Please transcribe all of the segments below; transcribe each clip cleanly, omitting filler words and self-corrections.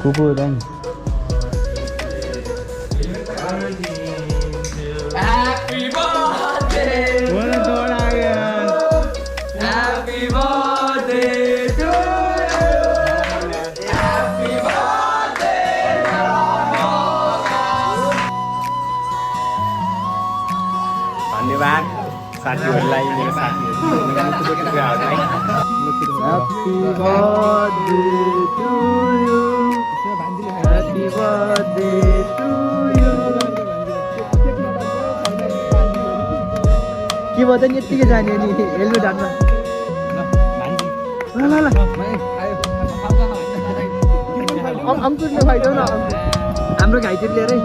कुकुर नि Happy birthday बोला दौड़ा गया Happy birthday to you Happy birthday धन्यवाद साथीहरूलाई मेरो साथीहरूलाई Happy birthday to you Happy birthday to you के भन्दा नि यतिकै जाने नि हेल्मेट हाल्न ल ल ल अङ्कुरले फाइदेऊ न हाम्रो घाइते लिएरै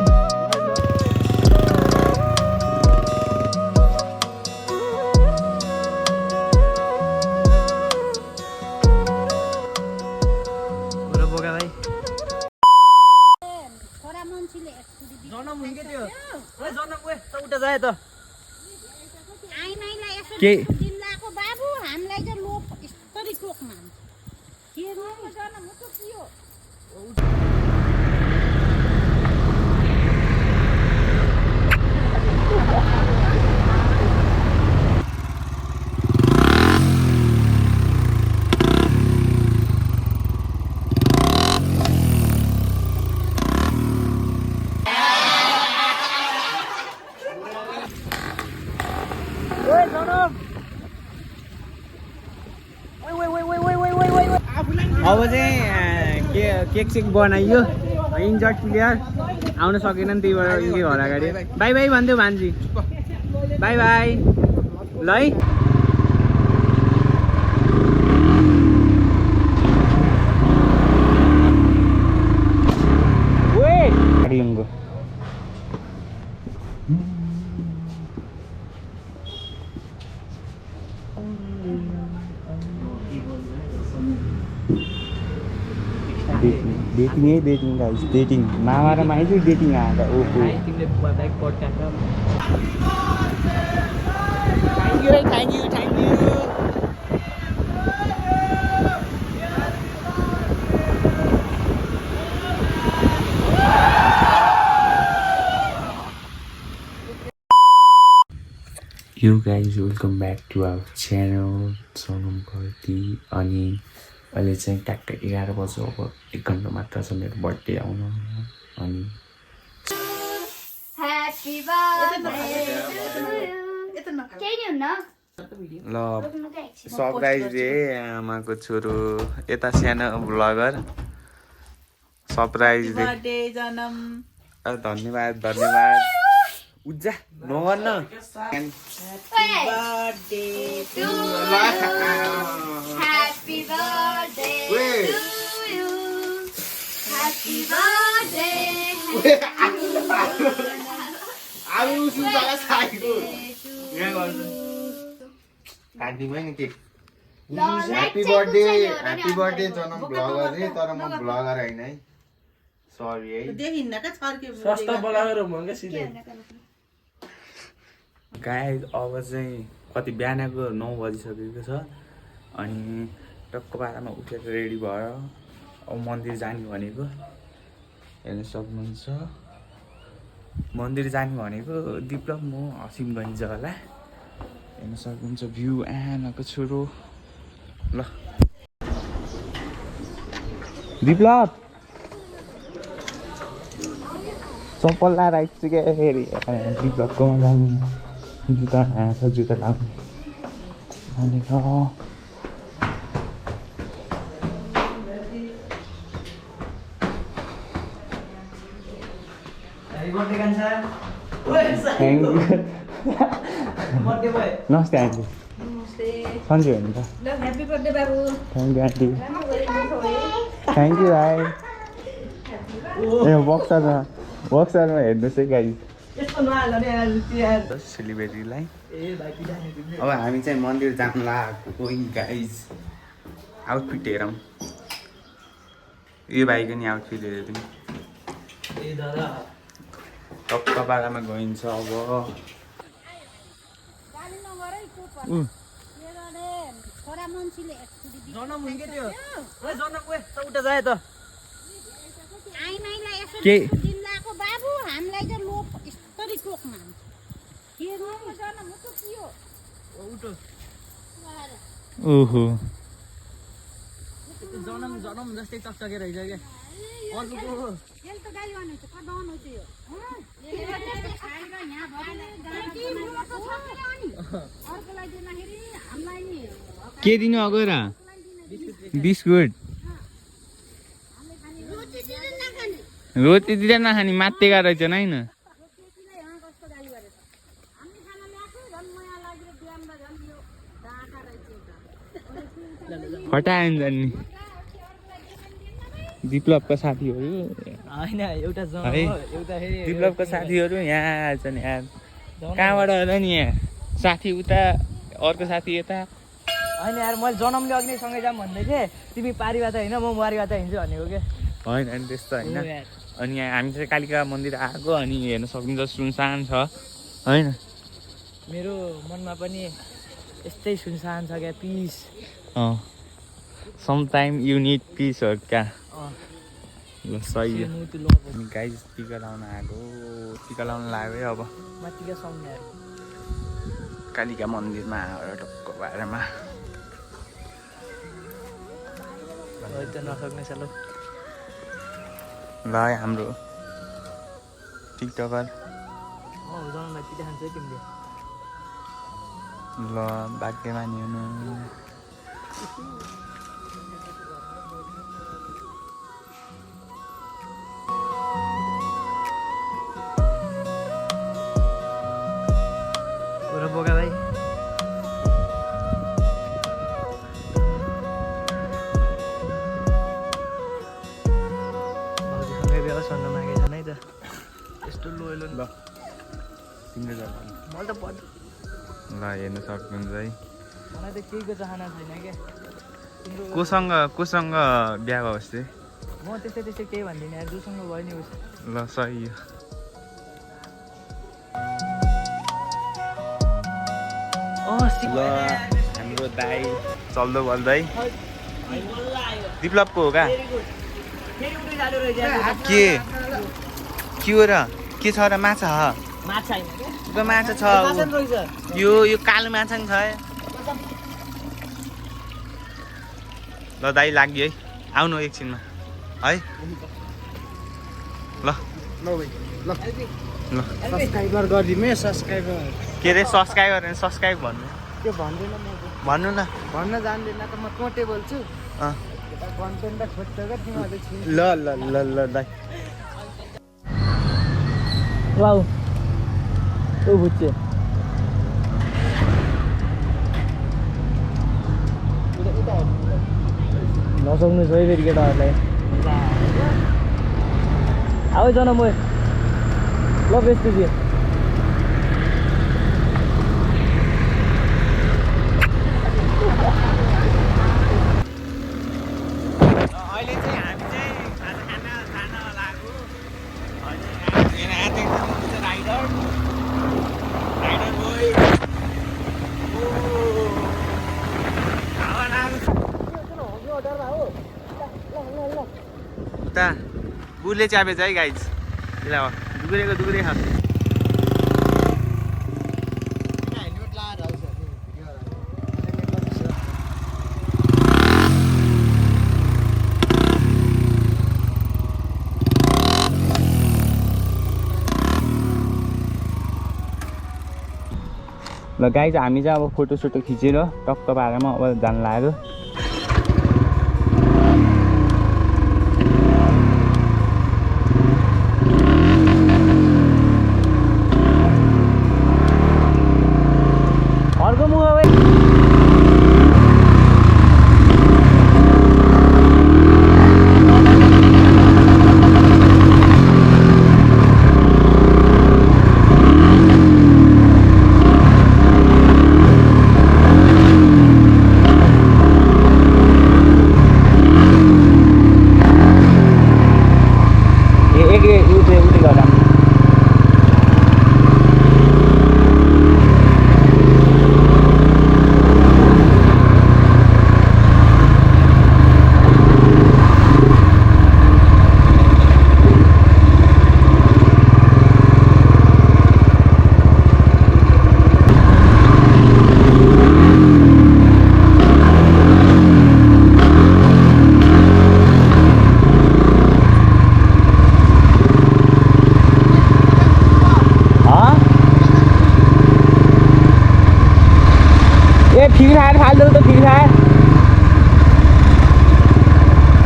के जिल्लाको बाबु हामीलाई चाहिँ लोक स्तरी टोकमा के जन्म हो के हो अब चाहिँ केक सेक बनाइयो इन्जर्ड प्लेयर आउन सकेन नि त्यही भएर के घर अगाडि बाई बाई भन्थ्यो भान्जी बाई बाई ल है काठलिङको डेटिङ गाइस डेटिङ मामा र माइजू डेटिङ आएर ओहो thank you You guys welcome back to our channel Sonam भर्ती अनि अहिले चाहिँ ट्याक्कै 11 बज्यो अब 1 घण्टा मात्र छ मेरो बर्थडे आउन अनि ह्यापी बर्थडे के नि हुन्न ल सरप्राइज दे आमाको छोरो यता सानो ब्लगर सरप्राइज दे बर्थडे जन्म धन्यवाद उज्जा नगर्न birthday to happy birthday to you happy birthday आलु सुन्दाला साइको यहाँ गर्छ काटिमै नि के ह्यापी बर्थडे जन्म ब्लगर रे तर म ब्लगर हैन है सरी है देखिन्न का छर्के सस्ता ब्लगर हो म के सिधै गाइस अब चाहिँ कति बिहानको 9 बजिसकेको छ अनि टक्क बाह्रमा उठेर रेडी भएर अब मन्दिर जाने भनेको हेर्न सक्नुहुन्छ मन्दिर जाने भनेको दिप्लव म हसिम गइन्छ होला हेर्न सक्नुहुन्छ भ्यू आमाको छोरो ल दिप्लव चप्पल लाएर आइपुग्छु क्या फेरि दिप्लवकोमा जानु जुत्ता जुत्ता लाउने भनेको नमस्ते आन्टी सन्चै हो नि त ह्यापी बर्थडे बाबु thank you aunty thank you भाइ ए बक्सरमा हेर्नुहोस् है गाइस सेलिब्रेटीलाई अब हामी चाहिँ मन्दिर जानु लागेको गाइस आउटफिट हेरौँ यो भाइको नि आउटफिट हेऱ्यो पनि टक्क पारामा गइन्छ अब जन्म हुन्के त्यो ओए जन्म ओए त उता जाए त आइमाईलाई यसो के? जिल्लाको बाबु हामीलाई चाहिँ लोप यस्तरी टोक्न के गर्नु मुटु कियो ओहो जनम जस्तै चकचके रहेछ क्या अर्को यसले त गाई गर्नु छ कदाउनु छ यो अर्कोलाई दिँदाखेरि हामीलाई नि के दिनु अगोरा बिस्कुट रोटी दिँदा नखाने मात्तेका रहेछ नै न हटायो नि नि विप्लवका साथीहरू होइन एउटा है विप्लवका साथीहरू यहाँ छन् यहाँ कहाँबाट होला नि यहाँ साथी उता अर्को साथी यता होइन यार मैले जन्मले अघि नै सँगै जाऊँ भन्दै थिएँ तिमी पारिबाट होइन म वारिबाट हिँड्छु भनेको क्या होइन अनि त्यस्तो होइन अनि यहाँ हामी चाहिँ कालिका मन्दिर आएको अनि हेर्न सक्नुहुन्छ सुनसान छ होइन मेरो मनमा पनि यस्तै सुनसान छ क्या peace sometime you need peace हो क्या ल सही हो अनि गाई टिका लाउन आएको टिका लाउन लाग्यो है अब माथिका साउन्ड कालिका मन्दिरमा आएर टक्क बारेमा त नसक्ने छ ल ल हाम्रो टिकटकर म जन्मलाई पिठा खान्छ है तिमीले ल भाग्यमानी हुनु बोका भाइ भाउजूसँगै बेला सन्न मागेको छन् है त यस्तो लोयलो ल तिमीले ल मलाई त ल हेर्न सक्नुहुन्छ है मलाई त केहीको चाहना छैन क्या तिम्रो कोसँग बिहा भयो जस्तै म त्यस्तै केही भन्दिनँ यार जोसँग भयो नि उस ल सही हो ल हाम्रो दाई चल्दो बल्दै विप्लवको हो क्या के हो र के छ र माछा माछा माछा छ यो कालो माछा नि छ ल दाई लाग्यो है आउनु एकछिनमा है ल सब्सक्राइबर गरिदिनु है सब्सक्राइबर के अरे सब्सक्राइब भन्नु त्यो भन्दैन म भन्नु न भन्न जान्दैन त म टोटे बोल्छु अँ कन्टेन्ट त खोज्छ क्या तिमीहरूले ल ल ल ल दाइ वाउ ओ बुच्चे नसक्नु छ है फेरि केटाहरूलाई आऊ जान म ल बेच्छु अहिले चाहिँ हामी चाहिँ खाना खान लाग्यो अनि राइडर बोय उता बुढले च्यापेछ है गाइज त्यसलाई दुग्रे खा ल गाइज हामी चाहिँ अब फोटोसोटो खिचेर टक्क पारेमा अब जान लाग्यो अर्को मुख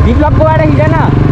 विप्लवको बाटो खिच न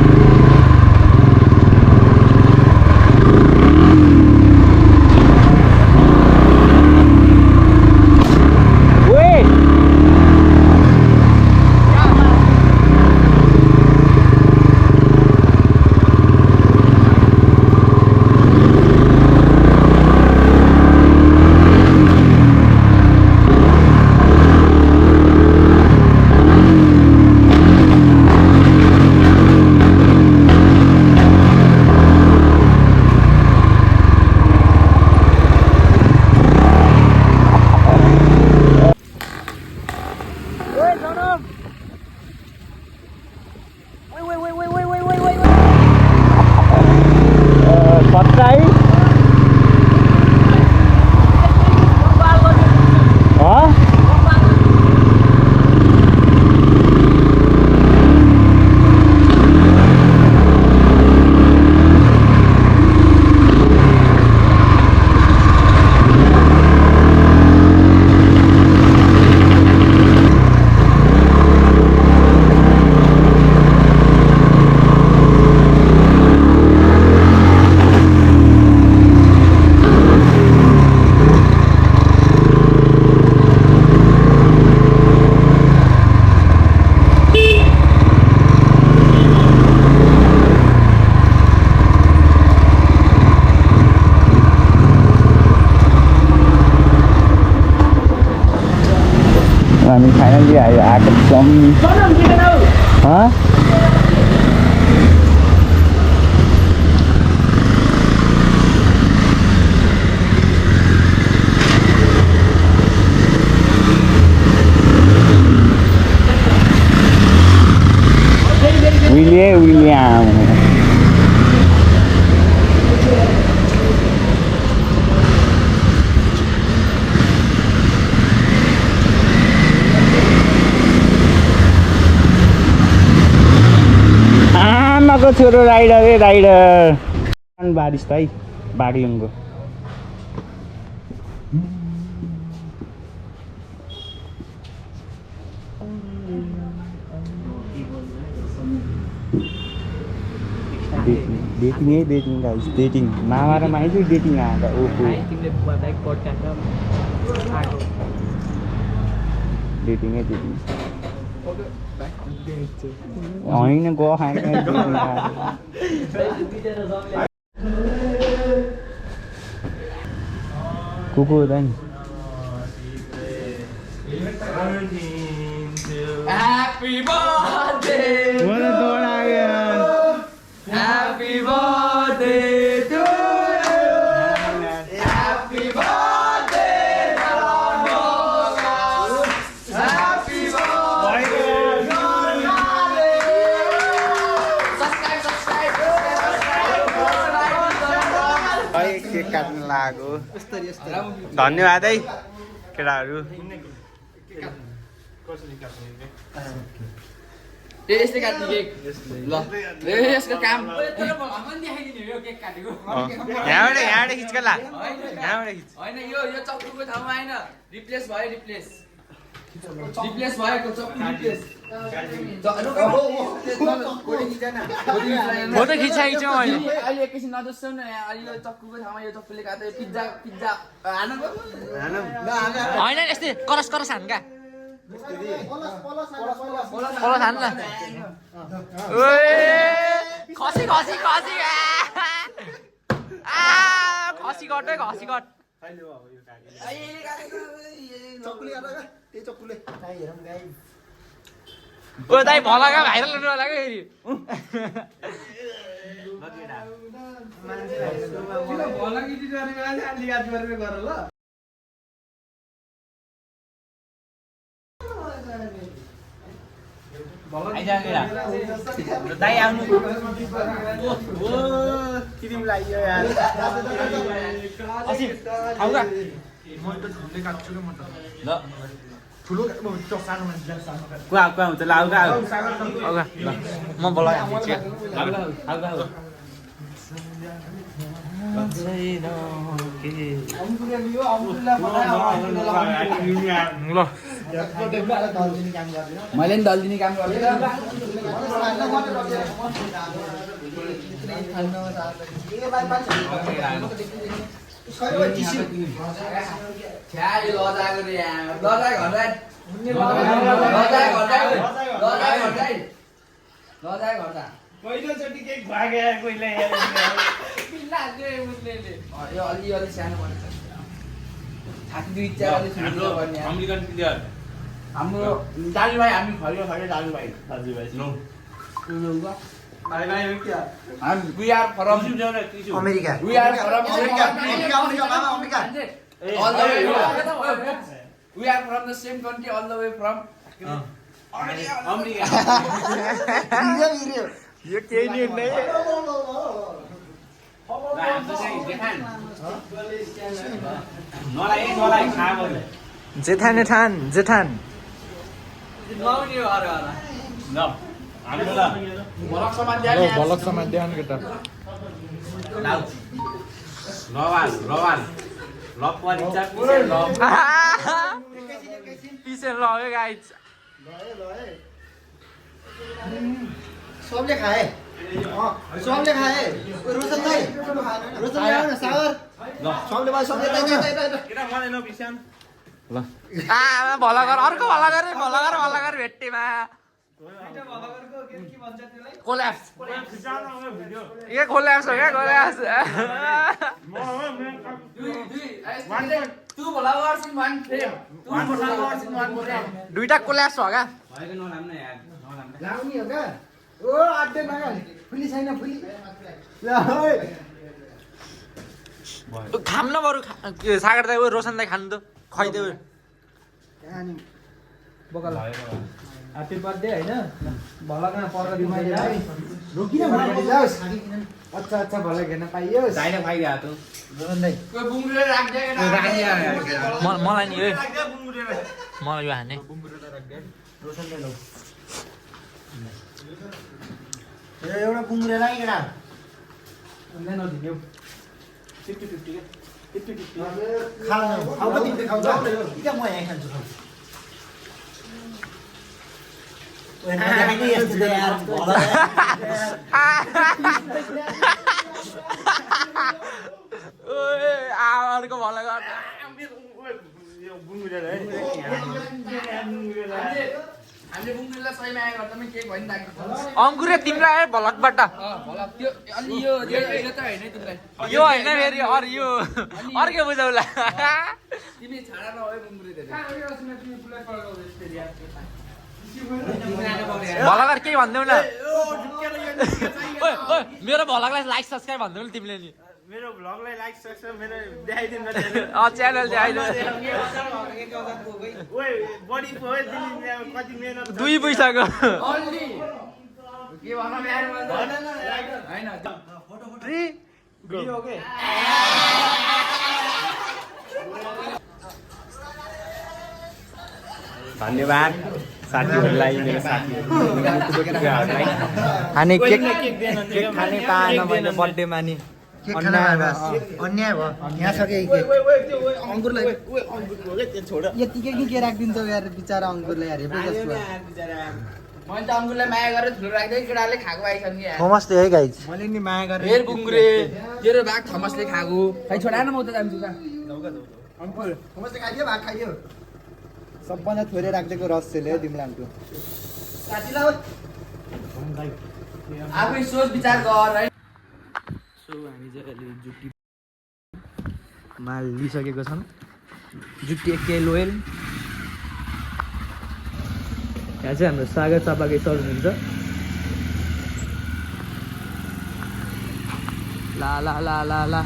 हामी फाइनली आएको छौँ विलियम आमाको छोरो राइडर बारिस त है बागलुङको डेटिङ गाइस डेटिङ मामा र माइजू डेटिङ आएको ओहो डेटिङै डेटिङ होइन गो खाने कुकुर त नि Happy birthday! What a door I am! Happy birthday to you! Happy birthday, Ranola! Happy birthday, Ranola! Subscribe! Cake काट्न लाग्यो धन्यवाद है केटाहरू यसले काट्ने केक ल यसको काम यहाँबाट खिच्क ला यहाँबाट खिच होइन यो चक्कुको ठाउँमा आएन रिप्लेस भएको चक्कु रिप्लेस फोटो खिचाइछौँ अहिले अहिले एकैछिन नजोस्छौ न अहिले यो चक्कुको ठाउँमा यो चक्कुले काट्यो पिज्जा होइन यस्तै करस करस हान क्या पलस हान न खसी खसी खसी खसी कट है खसी कट ओ दाइ भलगा भाइरल हुनु होला क्या फेरि दाइ आउनु क्रिम लाग्यो यार खाऊ का ल ठुलो सानो मान्छे कुवा हुन्छ लाउ का ल म बोलाउँछु मैले नि दल दिने काम गर्छु पहिलोचोटि केही भागे कोहीले अलि सानो पर्छ छाती दुई चार अलि ठुलो गर्ने अमेरिकन प्लेयर हाम्रो दाजुभाइ हामी खरियो दाजुभाइ भाइ भाइ हो क्या हामी we are from America we are from all the way we are from the same country all the way from America यो केही नि हुँदैन हाम्रो चाहिँ जेठान नलाई खा बोले जेठान जेठान ल हाम्रो ल भलक समान भलक समान देखाउन केटा रवाल ल परिचा पिसे लग्यो गाइस सबले खाए सबले खाए रोशन ल्याउ न सागर सबले भयो सबले केटा मलाई नबिर्सान ल भला गर अर्को भला गर भेट्टीमा कोल्याप्स ये कोल्याप्स हो क्या कोल्याप्स तू भला गर्छिन् भन् फ्रेम तू भला गर्छिन् भन् फ्रेम दुईटा कोल्याप्स हो क्या भएको नलाम न यार नलाम न लाउने हो क्या ओ आड्डे मागाल फुली छैन फुली ल ओइ खाम न बरु सागर दाइ रोशन दाइ खानु त खुवाइदेऊ अनि बगल ह्यापी बर्थडे हैन भलकमा पर्क दिमाइले है रोकिन मलाई जाऊ साडी किन अच्छा अच्छा भलक हेर्न पाइयोस् जाइन खाइदिया त रोशन दाइ कोही बुङ्गुरे राख्दै मलाई नि मलाई यो हाने रोशन दाइ लौ ए एउटा बुङ्गुरे लाइ केटा अन्दै नदिन्यौ 50-50 के 50-50 खाऊ अब तिमीले खाऊ कि म यहाँ खान्छु अर्को भला गर हामीले बुङ्गुरेलाई सही माया गर्दा पनि केही भइन राख्छ अङ्कुरे तिमीलाई आयो भलकबाट भला त्यो अलि यो त हैन तिमीलाई यो होइन फेरि अरू यो अर्कै बुझाउला तिमी छाडा नभए बुङ्गुरे भलगर केही भनिदेऊ न मेरो भलगलाई लाइक सब्सक्राइब भनिदेऊ न तिमीले नि मेरो भ्लगलाई लाइक सब्स्क्राइब मेरो देखाइदिनु न च्यानल देखाइदेऊ ओइ बडी पो कति मेहनत 2 पैसाको अलि के भन्न म्यार हैन भिडियो के धन्यवाद साथीहरूलाई मेरो साथीहरूलाई खाने केक खाने पाएन मैले बर्थडेमा नि अन्याय भयो यहाँ छ कि अङ्कुरलाई यतिकै नि के राखिदिन्छ यार बिचारा अङ्कुरलाई यार हेर्नु जस्तो मैले त अङ्कुरलाई माया गरेर ठुलो राख्दै केटाले खाएको आइछन् कि थोमसले है गाइज मैले नि माया गरेँ हेर बुङ्गुरे तेरो भाग थमसले खाएको खै छोडा न म त जान्छु त अङ्कुर थोमसले खाइदियो भाग खाइदियो सबभन्दा थोरै राखिदिएको रसले हो तिमीलाई अङ्कुर साथीलाई आफै सोच विचार गर है सो हामी चाहिँ अहिले जुट्टी माल लिइसकेको छौँ जुट्टी एकै लोयल यहाँ चाहिँ हाम्रो सागर चापाकै सर हुनुहुन्छ ला ला ला ला ला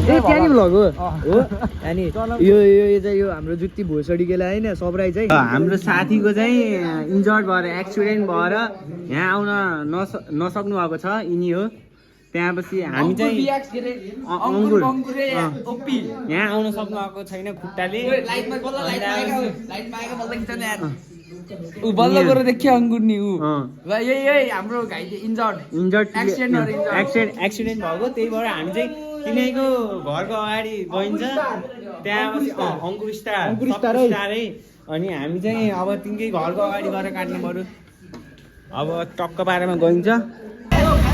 त्यहाँनिर भ्लग हो अनि यो चाहिँ यो हाम्रो जुत्ती भोसडीकेलाई होइन सरप्राइज है हाम्रो साथीको चाहिँ इन्जर्ड भएर एक्सिडेन्ट भएर यहाँ आउन नसक्नु भएको छ यिनी हो त्यहाँपछि हामी चाहिँ अङ्कुर यहाँ आउन सक्नु भएको छैन खुट्टाले ऊ बल्ल गएर देखियो अङ्कुर नि ऊ यही हाम्रो घाइते इन्जर्ड एक्सिडेन्ट भएको त्यही भएर हामी चाहिँ तिनीको घरको अगाडि गइन्छ त्यहाँपछि अङ्कुर स्टार है अनि हामी चाहिँ अब तिनकै घरको अगाडि गएर काट्नु पर्यो अब टक्क पारेमा गइन्छ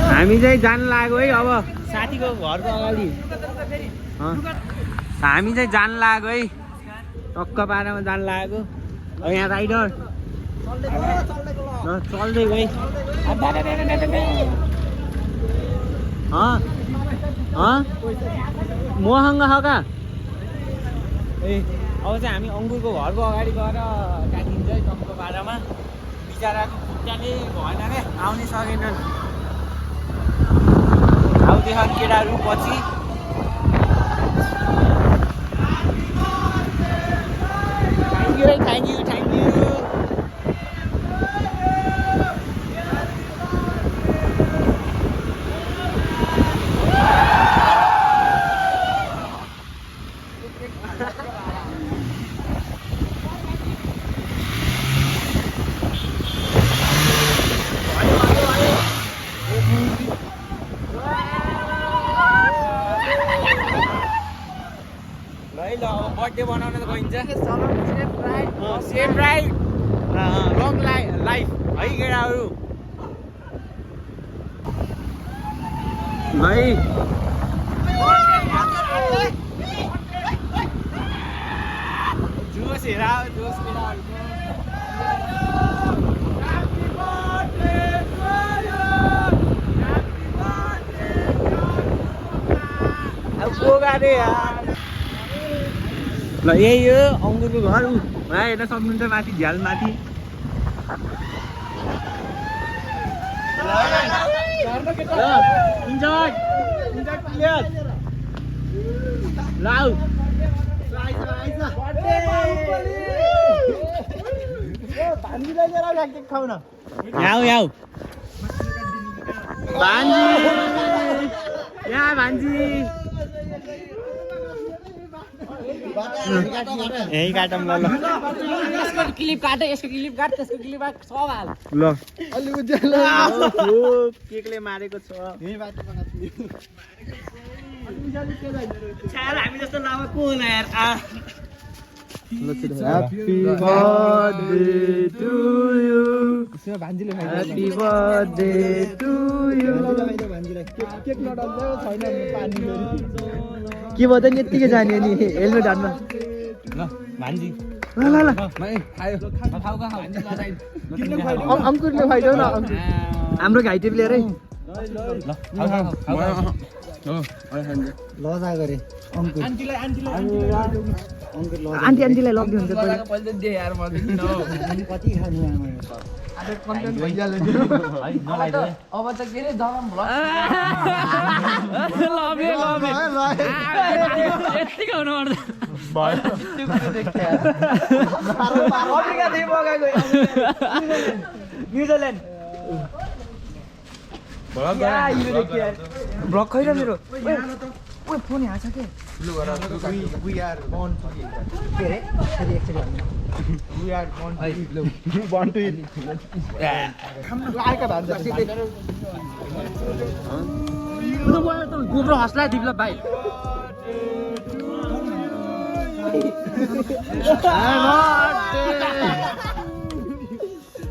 हामी चाहिँ जान लाग्यो है अब साथीको घरको अगाडि हामी चाहिँ जान लाग्यो है टक्क पारेमा जान लागेको अब यहाँ राइडर चल्दै गई मसँग छ कहाँ ए अब चाहिँ हामी अङ्गुरको घरको अगाडि गएर काटिन्छ है टक्क पारामा बिचराको खुट्टाले भएन क्या आउनै सकेनन् आउँदैछन् केटाहरू पछि थ्याङ्क यू ल अब बर्थडे बनाउन त गइन्छ सेफ राइड लङ लाइफ है केटाहरू है जोस हेर जोस केटाहरू ल यही हो अङ्गुरको घर हेर्न सक्नुहुन्छ माथि झ्याल माथि भान्जी यही काटौँ ल यसको क्लिप काट त्यसको क्लिप काट सब हाल ल केकले मारेको छ हामी जस्तो लामा को होला यार happy birthday to you happy birthday to you cake नडाल्दै छैन पानी के भयो नि यतिकै जाने नि हेल्मेट हान्नु ल भान्जी ल अङ्कुरले खुवाइदेऊ न हाम्रो घाइते लिएर है लजा गरे आन्टीलाई लगिदिनु हुन्छ कति खानु अब त के रे जलम यतिकै हुनु न्युजिल्यान्ड ब्लग खैर मेरो फोन यहाँ छ के गोब्रो हँसला दिप्ल भाइ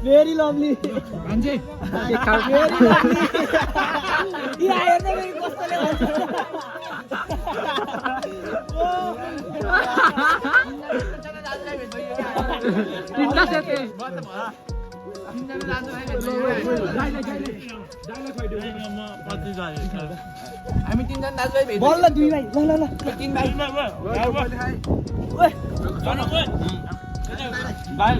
भेरी लभली मान्छे हामी तीनजना दाजुभाइ भेट्यौँ बल्ल दुई भाइ ल तीन भाइ भाइ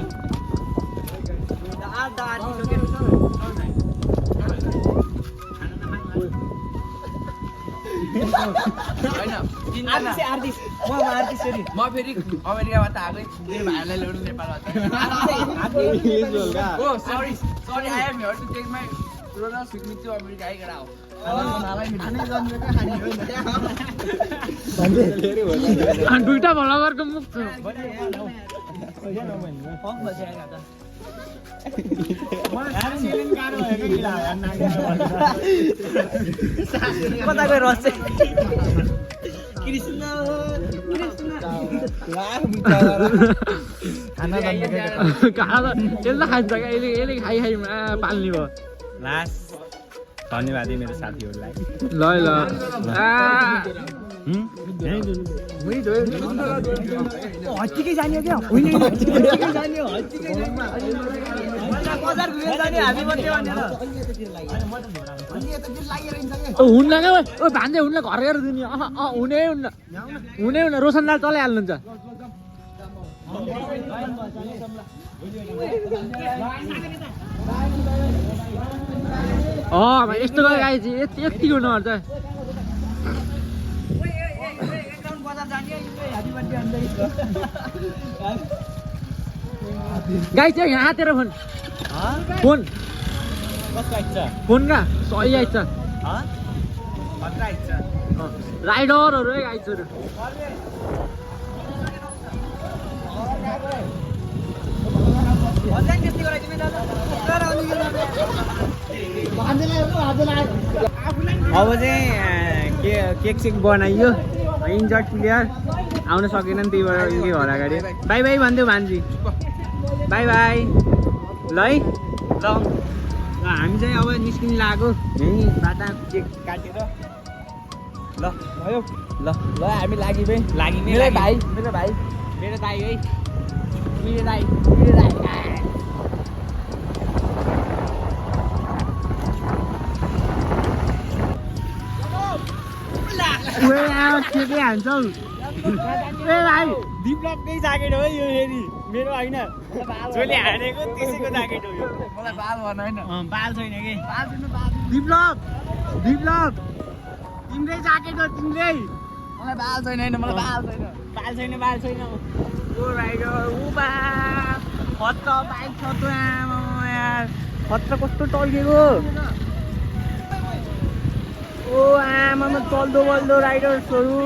म फेरि अमेरिकाबाट आएकै मेरो भाइलाई ल्याउनु नेपालबाट sorry I am here to take my brothers with me to America आइगरा हो दुईटा भलागरको मुख छ कता गएर खाना जान्ने क्या खाना त यसलाई खान्छ क्या यसले खाइ पाल्ने भयो लास्ट धन्यवाद है मेरो साथीहरूलाई ल ल हत्तिकै जाने क्या हत्तिकै जाने बजार घुमेर जाने हामी मात्रै भनेर हुन्न क्या ओ भान्जे हुन्न घर गएर दिने हुनै हुन्न रोशनलाल चलाइहाल्नुहुन्छ यस्तो गयो गाई चाहिँ यति गर्नुपर्छ गाई चाहिँ यहाँ तेरो फोन फोन फोन कहाँ सही आइछ राइडरहरू है आइछहरू अब चाहिँ केक सेक बनाइयो इन्जर्ड प्लेयर आउन सकेन नि त्यही भएर यही घर अगाडि बाई बाई भनिदेऊ भान्जी बाई बाई ल है ल हामी चाहिँ अब निस्किनु लाग्यो यहीँ बाटा केक काटेर ल भयो ल ल हामी लागि मेरो भाइ मेरो दाइ है मेरो दाइ के हान्छौ ए भाइ विप्लवकै ज्याकेट हो यो फेरि मेरो होइन जसले हानेको त्यसैको ज्याकेट हो यो मलाई बाल भन होइन बाल छैन कि विप्लव तिम्रै ज्याकेट हो तिम्रै मलाई बाल छैन होइन मलाई बाल छैन ओ राइडर ऊ बा खत्र बाइक छ त आमा यार खत्र कस्तो टल्केको ओ आमामा चल्दो बल्दो राइडर्सहरू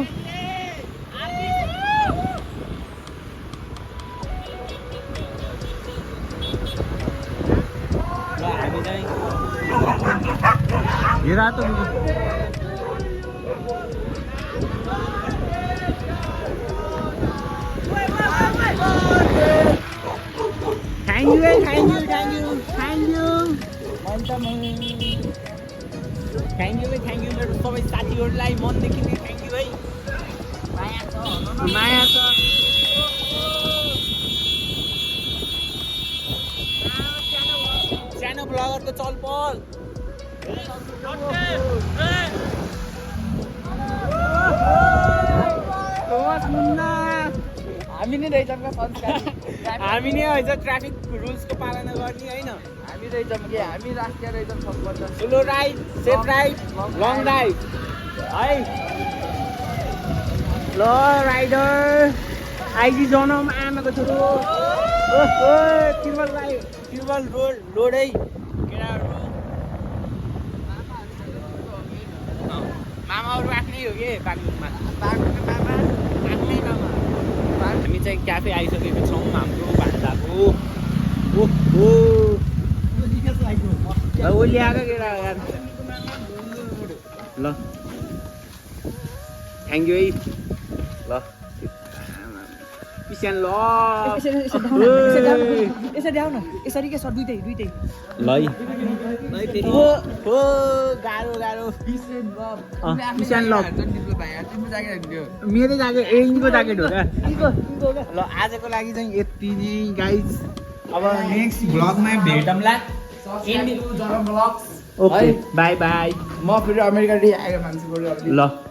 हामी चाहिँ रातो थ्याङ्क यू मेरो सबै साथीहरूलाई मनदेखि नै थ्याङ्क यू है माया छ सानो ब्लगरको चलपल हामी नै रहेछौँ हामी नै रहेछ ट्राफिक रुल्सको पालना गर्ने होइन हामी रहेछौँ कि हामी राष्ट्रिय रहेछौँ सबभन्दा slow ride safe ride long ride है ल राइडर आइजी जनम आमाको छोरो तिरुवल रोड है केटाहरू मामाहरू आफ्नै हो कि बागलुङमा मामा आफ्नै मामा हामी चाहिँ क्याफे आइसकेको छौँ हाम्रो भान्दाको ओली आएको केटा यार ल थ्याङ्क यू है ल किसान ल यसरी आऊ न यसरी के सर दुइटै ल गाह्रो किसान ल मेरो ज्याकेट यिनको ज्याकेट हो क्या ल आजको लागि चाहिँ यति नै गाइज अब नेक्स्ट भ्लगमा भेटौँला ओके बाई बाई म फेरि अमेरिका आएको मान्छे ल